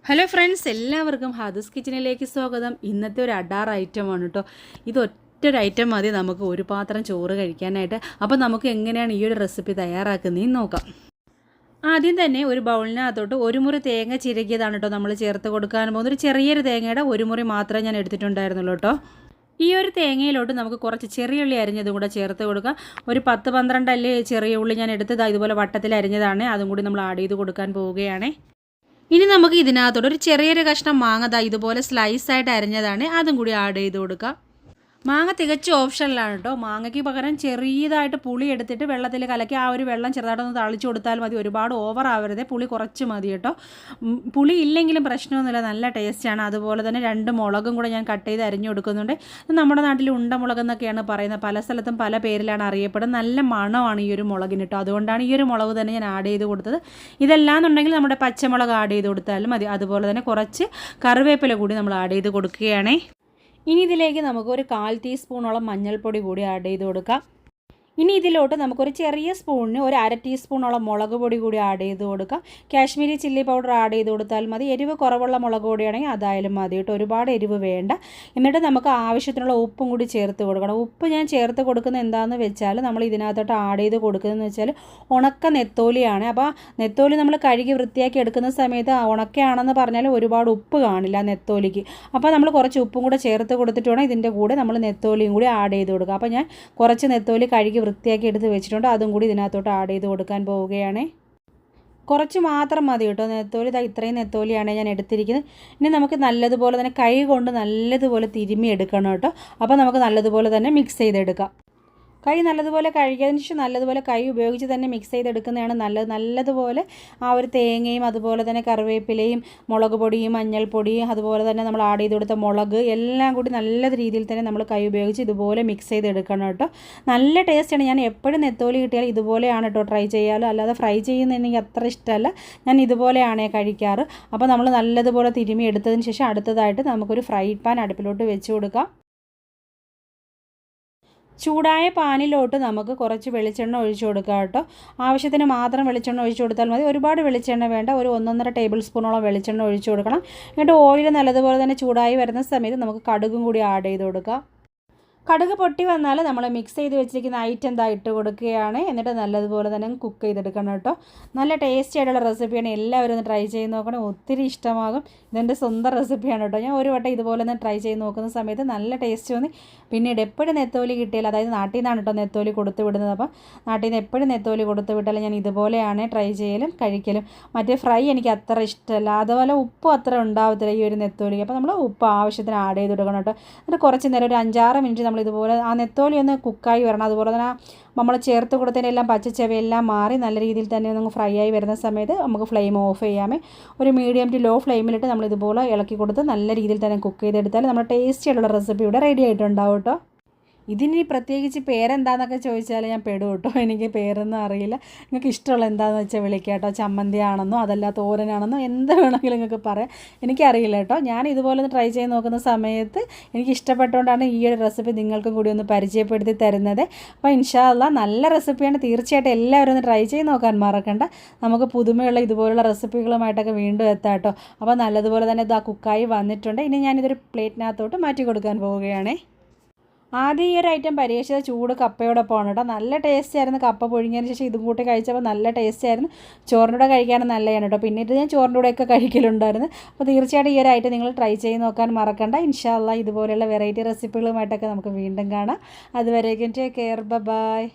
Hello friends, എല്ലാവർക്കും ഹാദൂസ് കിച്ചണിലേക്ക് സ്വാഗതം. ഇന്നത്തെ ഒരു അഡാർ ഐറ്റമാണ് കേട്ടോ. ഇത് ഒറ്റൊരു ഐറ്റം മതി നമുക്ക് ഒരു പാത്രം ചോറ് കഴിക്കാനായിട്ട്. അപ്പോൾ നമുക്ക് എങ്ങനെയാണ് ഈ ഒരു റെസിപ്പി തയ്യാറാക്കുന്നതെന്ന് നോക്കാം. ആദ്യം തന്നെ ഒരു ബൗളിനകത്തോട്ട് ഒരു മുറി തേങ്ങ ചിരകിയതാണ് കേട്ടോ നമ്മൾ ചേർത്ത് കൊടുക്കാൻ പോകുന്നത്. ഒരു ചെറിയൊരു തേങ്ങയുടെ ഒരു മുറി മാത്രമേ ഞാൻ എടുത്തിട്ടുണ്ടായിരുന്നുള്ളൂ കേട്ടോ. ഈ ഒരു തേങ്ങയിലോട്ട് നമുക്ക് കുറച്ച് ചെറിയ ഉള്ളി അരിഞ്ഞതും കൂടെ ചേർത്ത് കൊടുക്കാം. ഒരു 10-12 അല്ലി ചെറിയ ഉള്ളി ഞാൻ എടുത്തത് ഇതുപോലെ വട്ടത്തിൽ അരിഞ്ഞതാണ്. അതും കൂടി നമ്മൾ ആഡ് ചെയ്ത് കൊടുക്കാൻ പോവുകയാണ്. ഇനി നമുക്ക് ഇതിനകത്തോട് ഒരു ചെറിയൊരു കഷ്ണം മാങ്ങ ഇതുപോലെ സ്ലൈസായിട്ട് അരിഞ്ഞതാണ്, അതും കൂടി ആഡ് ചെയ്ത് കൊടുക്കാം. മാങ്ങ തികച്ചും ഓപ്ഷനിലാണ് കേട്ടോ. മാങ്ങയ്ക്ക് പകരം ചെറിയതായിട്ട് പുളി എടുത്തിട്ട് വെള്ളത്തിൽ കലക്കി ആ ഒരു വെള്ളം ചെറുതായിട്ടൊന്ന് തളിച്ചു കൊടുത്താൽ മതി. ഒരുപാട് ഓവർ ആവരുത്, പുളി കുറച്ച് മതി കേട്ടോ. പുളി ഇല്ലെങ്കിലും പ്രശ്നമൊന്നുമില്ല, നല്ല ടേസ്റ്റാണ്. അതുപോലെ തന്നെ 2 മുളകും കൂടെ ഞാൻ കട്ട് ചെയ്ത് അരിഞ്ഞു കൊടുക്കുന്നുണ്ട്. നമ്മുടെ നാട്ടിൽ ഉണ്ടമുളക് എന്നൊക്കെയാണ് പറയുന്നത്, പല സ്ഥലത്തും പല പേരിലാണ് അറിയപ്പെടുന്നത്. നല്ല മണമാണ് ഈ ഒരു മുളകിന് കേട്ടോ. അതുകൊണ്ടാണ് ഈ ഒരു മുളക് തന്നെ ഞാൻ ആഡ് ചെയ്ത് കൊടുത്തത്. ഇതെല്ലാന്നുണ്ടെങ്കിൽ നമ്മുടെ പച്ചമുളക് ആഡ് ചെയ്ത് കൊടുത്താലും മതി. അതുപോലെ തന്നെ കുറച്ച് കറിവേപ്പില കൂടി നമ്മൾ ആഡ് ചെയ്ത് കൊടുക്കുകയാണേ. ഇനി ഇതിലേക്ക് നമുക്ക് ഒരു 1/4 ടീസ്പൂണോളം മഞ്ഞൾപ്പൊടി കൂടി ആഡ് ചെയ്ത് കൊടുക്കാം. ഇനി ഇതിലോട്ട് നമുക്കൊരു ചെറിയ സ്പൂണിന് ഒരു 1/2 ടീസ്പൂണോളം മുളക് പൊടി കൂടി ആഡ് ചെയ്ത് കൊടുക്കാം. കാശ്മീരി ചില്ലി പൗഡർ ആഡ് ചെയ്ത് കൊടുത്താൽ മതി. എരിവ് കുറവുള്ള മുളക് പൊടിയാണെങ്കിൽ അതായാലും മതി കേട്ടോ, ഒരുപാട് എരിവ് വേണ്ട. എന്നിട്ട് നമുക്ക് ആവശ്യത്തിനുള്ള ഉപ്പും കൂടി ചേർത്ത് കൊടുക്കണം. ഉപ്പ് ഞാൻ ചേർത്ത് കൊടുക്കുന്നത് എന്താണെന്ന് വെച്ചാൽ നമ്മൾ ഇതിനകത്തോട്ട് ആഡ് ചെയ്ത് കൊടുക്കുന്നതെന്ന് വെച്ചാൽ ഉണക്ക നെത്തോലിയാണ്. അപ്പോൾ നെത്തോലി നമ്മൾ കഴുകി വൃത്തിയാക്കി എടുക്കുന്ന സമയത്ത് ഉണക്കയാണെന്ന് പറഞ്ഞാൽ ഒരുപാട് ഉപ്പ് കാണില്ല നെത്തോലിക്ക്. അപ്പോൾ നമ്മൾ കുറച്ച് ഉപ്പും കൂടെ ചേർത്ത് കൊടുത്തിട്ട് വേണം ഇതിൻ്റെ കൂടെ നമ്മൾ നെത്തോലിയും കൂടി ആഡ് ചെയ്ത് കൊടുക്കുക. അപ്പോൾ ഞാൻ കുറച്ച് നെത്തോലി കഴുകി വൃത്തിയാക്കി എടുത്ത് വെച്ചിട്ടുണ്ട്, അതും കൂടി ഇതിനകത്തോട്ട് ആഡ് ചെയ്ത് കൊടുക്കാൻ പോവുകയാണ്. കുറച്ച് മാത്രം മതി കേട്ടോ നെത്തോലി. ഇത്രയും നെത്തോലിയാണ് ഞാൻ എടുത്തിരിക്കുന്നത്. ഇനി നമുക്ക് നല്ലതുപോലെ തന്നെ കൈ കൊണ്ട് നല്ലതുപോലെ തിരുമ്മി എടുക്കണം കേട്ടോ. അപ്പോൾ നമുക്ക് നല്ലതുപോലെ തന്നെ മിക്സ് ചെയ്തെടുക്കാം. കൈ നല്ലതുപോലെ കഴുകിയതിന് ശേഷം നല്ലതുപോലെ കൈ ഉപയോഗിച്ച് തന്നെ മിക്സ് ചെയ്തെടുക്കുന്നതാണ് നല്ലത്. നല്ലതുപോലെ ആ ഒരു തേങ്ങയും അതുപോലെ തന്നെ കറിവേപ്പിലയും മുളക് പൊടിയും മഞ്ഞൾപ്പൊടിയും അതുപോലെ തന്നെ നമ്മൾ ആഡ് ചെയ്ത് കൊടുത്ത മുളക് എല്ലാം കൂടി നല്ല രീതിയിൽ തന്നെ നമ്മൾ കൈ ഉപയോഗിച്ച് ഇതുപോലെ മിക്സ് ചെയ്തെടുക്കണം കേട്ടോ. നല്ല ടേസ്റ്റാണ്. ഞാൻ എപ്പോഴും നെത്തോലി കിട്ടിയാൽ ഇതുപോലെയാണ് കേട്ടോ ട്രൈ ചെയ്യാറ്. അല്ലാതെ ഫ്രൈ ചെയ്യുന്ന എനിക്ക് അത്ര ഇഷ്ടമല്ല, ഞാൻ ഇതുപോലെയാണ് കഴിക്കാറ്. അപ്പോൾ നമ്മൾ നല്ലതുപോലെ തിരുമ്മി എടുത്തതിന് ശേഷം അടുത്തതായിട്ട് നമുക്കൊരു ഫ്രൈ പാൻ അടുപ്പിലോട്ട് വെച്ച് കൊടുക്കാം. ചൂടായ പാനിലോട്ട് നമുക്ക് കുറച്ച് വെളിച്ചെണ്ണ ഒഴിച്ചു കൊടുക്കാം കേട്ടോ. ആവശ്യത്തിന് മാത്രം വെളിച്ചെണ്ണ ഒഴിച്ചു കൊടുത്താൽ മതി, ഒരുപാട് വെളിച്ചെണ്ണ വേണ്ട. ഒരു 1-1.5 ടേബിൾ സ്പൂണോളം വെളിച്ചെണ്ണ ഒഴിച്ചു കൊടുക്കണം. എന്നിട്ട് ഓയിൽ നല്ലതുപോലെ തന്നെ ചൂടായി വരുന്ന സമയത്ത് നമുക്ക് കടുകും കൂടി ആഡ് ചെയ്ത് കൊടുക്കാം. കടുക് പൊട്ടി വന്നാൽ നമ്മൾ മിക്സ് ചെയ്ത് വെച്ചിരിക്കുന്ന ഐറ്റം ഇട്ട് കൊടുക്കുകയാണ്. എന്നിട്ട് നല്ലതുപോലെ തന്നെ കുക്ക് ചെയ്തെടുക്കണം കേട്ടോ. നല്ല ടേസ്റ്റി ആയിട്ടുള്ള റെസിപ്പിയാണ്, എല്ലാവരും ഒന്ന് ട്രൈ ചെയ്ത് നോക്കണം, ഒത്തിരി ഇഷ്ടമാകും. ഇതെൻ്റെ സ്വന്തം റെസിപ്പിയാണ് കേട്ടോ. ഞാൻ ഒരു വട്ടം ഇതുപോലെ ഒന്ന് ട്രൈ ചെയ്ത് നോക്കുന്ന സമയത്ത് നല്ല ടേസ്റ്റ് തോന്നി. പിന്നീട് എപ്പോഴും നെത്തോലി കിട്ടിയാൽ, അതായത് നാട്ടിൽ നിന്നാണ് കേട്ടോ നെത്തോലി കൊടുത്തു വിടുന്നത്. അപ്പോൾ നാട്ടിൽ നിന്ന് എപ്പോഴും നെത്തോലി കൊടുത്തു വിട്ടാലും ഞാൻ ഇതുപോലെയാണ് ട്രൈ ചെയ്യലും കഴിക്കലും. മറ്റേ ഫ്രൈ എനിക്ക് അത്ര ഇഷ്ടമല്ല, അതുപോലെ ഉപ്പും അത്ര ഉണ്ടാവത്തില്ല ഈ ഒരു നെത്തോലി. അപ്പോൾ നമ്മൾ ഉപ്പ് ആവശ്യത്തിന് ആഡ് ചെയ്ത് കൊടുക്കണം കേട്ടോ. എന്നിട്ട് കുറച്ച് നേരം ഒരു 5-6 മിനിറ്റ് ഇതുപോലെ ആ നെത്തോലി ഒന്ന് കുക്കായി വരണം. അതുപോലെ തന്നെ നമ്മൾ ചേർത്ത് കൊടുത്തതിനെല്ലാം പച്ചച്ചവയെല്ലാം മാറി നല്ല രീതിയിൽ തന്നെ ഒന്ന് ഫ്രൈ ആയി വരുന്ന സമയത്ത് നമുക്ക് ഫ്ലെയിം ഓഫ് ചെയ്യാമേ. ഒരു മീഡിയം ടു ലോ ഫ്ലെയിമിലിട്ട് നമ്മൾ ഇതുപോലെ ഇളക്കി കൊടുത്ത് നല്ല രീതിയിൽ തന്നെ കുക്ക് ചെയ്തെടുത്താൽ നമ്മുടെ ടേസ്റ്റി ആയിട്ടുള്ള റെസിപ്പി ഇവിടെ റെഡി ആയിട്ടുണ്ടാവും കേട്ടോ. ഇതിന് പ്രത്യേകിച്ച് പേരെന്താണെന്നൊക്കെ ചോദിച്ചാൽ ഞാൻ പെടും കേട്ടോ, എനിക്ക് പേരൊന്നും അറിയില്ല. നിങ്ങൾക്ക് ഇഷ്ടമുള്ള എന്താണെന്ന് വെച്ചാൽ വിളിക്കുക കേട്ടോ. ചമ്മന്തി ആണെന്നോ അതല്ല തോരനാണെന്നോ എന്ത് വേണമെങ്കിലും നിങ്ങൾക്ക് പറയാം, എനിക്കറിയില്ല കേട്ടോ. ഞാൻ ഇതുപോലെ ഒന്ന് ട്രൈ ചെയ്ത് നോക്കുന്ന സമയത്ത് എനിക്ക് ഇഷ്ടപ്പെട്ടുകൊണ്ടാണ് ഈ ഒരു റെസിപ്പി നിങ്ങൾക്കും കൂടി ഒന്ന് പരിചയപ്പെടുത്തി തരുന്നത്. അപ്പോൾ ഇൻഷാ അല്ലാഹ് നല്ല റെസിപ്പിയാണ്, തീർച്ചയായിട്ടും എല്ലാവരും ഒന്ന് ട്രൈ ചെയ്ത് നോക്കാൻ മറക്കണ്ട. നമുക്ക് പുതുമയുള്ള ഇതുപോലുള്ള റെസിപ്പികളുമായിട്ടൊക്കെ വീണ്ടും എത്താം കേട്ടോ. അപ്പോൾ നല്ലതുപോലെ തന്നെ ഇത് കുക്കായി വന്നിട്ടുണ്ട്. ഇനി ഞാനിതൊരു പ്ലേറ്റിനകത്തോട്ട് മാറ്റി കൊടുക്കാൻ പോവുകയാണേ. ആദ്യം ഈ ഒരു ഐറ്റം പരീക്ഷിച്ച ചൂട് കപ്പയോടൊപ്പമാണ് കേട്ടോ. നല്ല ടേസ്റ്റ് ആയിരുന്നു. കപ്പ പുഴുങ്ങിയതിന് ശേഷം ഇതും കൂട്ടി കഴിച്ചപ്പോൾ നല്ല ടേസ്റ്റ് ആയിരുന്നു. ചോറിൻ്റെ കൂടെ കഴിക്കാനും നല്ലതാണ് കേട്ടോ. പിന്നീട് ഞാൻ ചോറിൻ്റെ കൂടെയൊക്കെ കഴിക്കലുണ്ടായിരുന്നു. അപ്പോൾ തീർച്ചയായിട്ടും ഈ ഒരു ഐറ്റം നിങ്ങൾ ട്രൈ ചെയ്ത് നോക്കാൻ മറക്കണ്ട. ഇൻഷാ അല്ലാഹ് ഇതുപോലെയുള്ള വെറൈറ്റി റെസിപ്പികളുമായിട്ടൊക്കെ നമുക്ക് വീണ്ടും കാണാം. അതുവരേക്കും ടേക്ക് കെയർ, ബൈ.